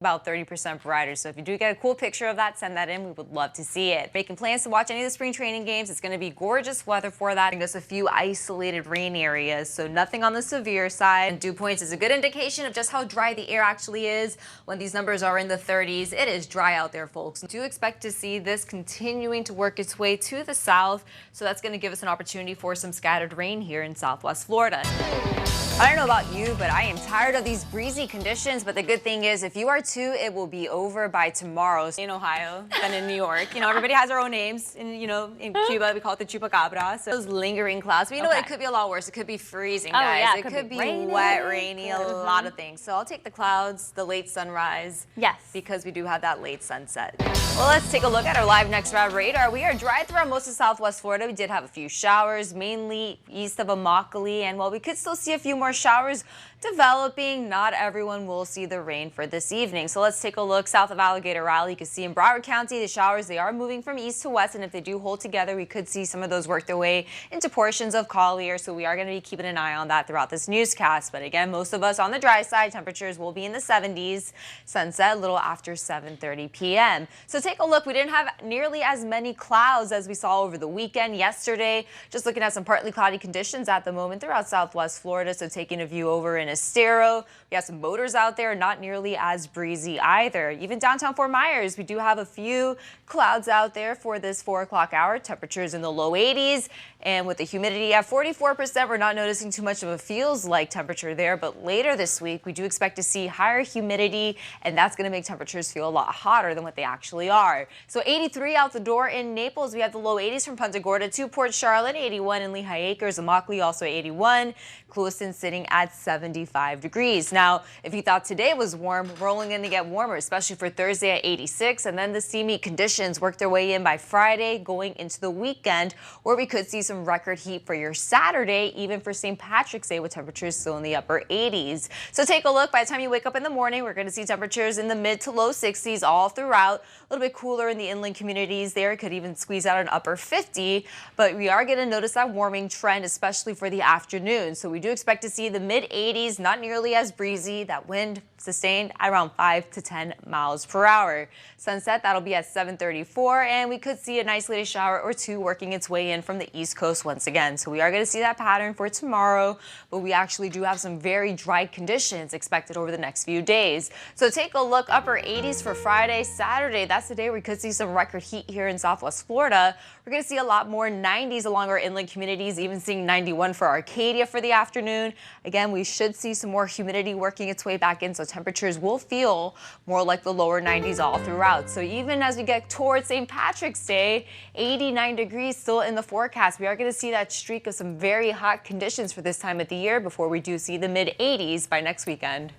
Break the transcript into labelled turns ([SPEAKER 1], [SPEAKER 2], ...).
[SPEAKER 1] about 30% brighter. So if you do get a cool picture of that, send that in. We would love to see it. Making plans to watch any of the spring training games. It's going to be gorgeous weather for that. Just a few isolated rain areas, so nothing on the severe side. And dew points is a good indication of just how dry the air actually is. When these numbers are in the 30s, it is dry out there, folks. Do expect to see this continuing to work its way to the south. So that's going to give us an opportunity for some scattered rain here in Southwest Florida. I don't know about you, but I am tired of these breezy conditions. But the good thing is, if you are too, it will be over by tomorrow. In Ohio, then in New York, everybody has their own names. And, in Cuba, we call it the chupacabra. So those lingering clouds. But you know what? It could be a lot worse. It could be freezing, guys.
[SPEAKER 2] Oh, yeah,
[SPEAKER 1] it could be wet, rainy, a lot of things. So I'll take the clouds, the late sunrise.
[SPEAKER 2] Yes.
[SPEAKER 1] Because we do have that late sunset. Well, let's take a look at our live next round radar. We are dry throughout most of Southwest Florida. We did have a few showers, mainly east of Immokalee. And while we could still see a few more showers developing, not everyone will see the rain for this evening. So let's take a look south of Alligator Raleigh. You can see in Broward County, the showers, they are moving from east to west. And if they do hold together, we could see some of those work their way into portions of Collier. So we are going to be keeping an eye on that throughout this newscast. But again, most of us on the dry side, temperatures will be in the 70s. Sunset a little after 7:30 p.m. So take a look. We didn't have nearly as many clouds as we saw over the weekend yesterday. Just looking at some partly cloudy conditions at the moment throughout Southwest Florida. So taking a view over in Estero, we have some motors out there, not nearly as breezy either. Even downtown Fort Myers, we do have a few clouds out there for this 4 o'clock hour. Temperatures in the low 80s, and with the humidity at 44%, we're not noticing too much of a feels-like temperature there. But later this week, we do expect to see higher humidity, and that's going to make temperatures feel a lot hotter than what they actually are. So 83 out the door in Naples. We have the low 80s from Punta Gorda to Port Charlotte, 81 in Lehigh Acres, Immokalee also 81, Clewiston sitting at 75 degrees. Now, if you thought today was warm, we're only going to get warmer, especially for Thursday at 86. And then the steamy conditions work their way in by Friday, going into the weekend, where we could see some record heat for your Saturday, even for St. Patrick's Day, with temperatures still in the upper 80s. So take a look. By the time you wake up in the morning, we're going to see temperatures in the mid to low 60s all throughout. A little bit cooler in the inland communities there. It could even squeeze out an upper 50. But we are going to notice that warming trend, especially for the afternoon. So we do expect to see the mid 80s, not nearly as breezy. That wind sustained at around 5 to 10 miles per hour. Sunset, that'll be at 7:34, and we could see an isolated shower or two working its way in from the East Coast once again. So we are going to see that pattern for tomorrow, but we actually do have some very dry conditions expected over the next few days. So take a look, upper 80s for Friday. Saturday, that's the day we could see some record heat here in Southwest Florida. We're going to see a lot more 90s along our inland communities, even seeing 91 for Arcadia for the afternoon. Again, we should see some more humidity working its way back in, so temperatures will feel more like the lower 90s all throughout. So even as we get towards St. Patrick's Day, 89 degrees still in the forecast. We are going to see that streak of some very hot conditions for this time of the year before we do see the mid 80s by next weekend.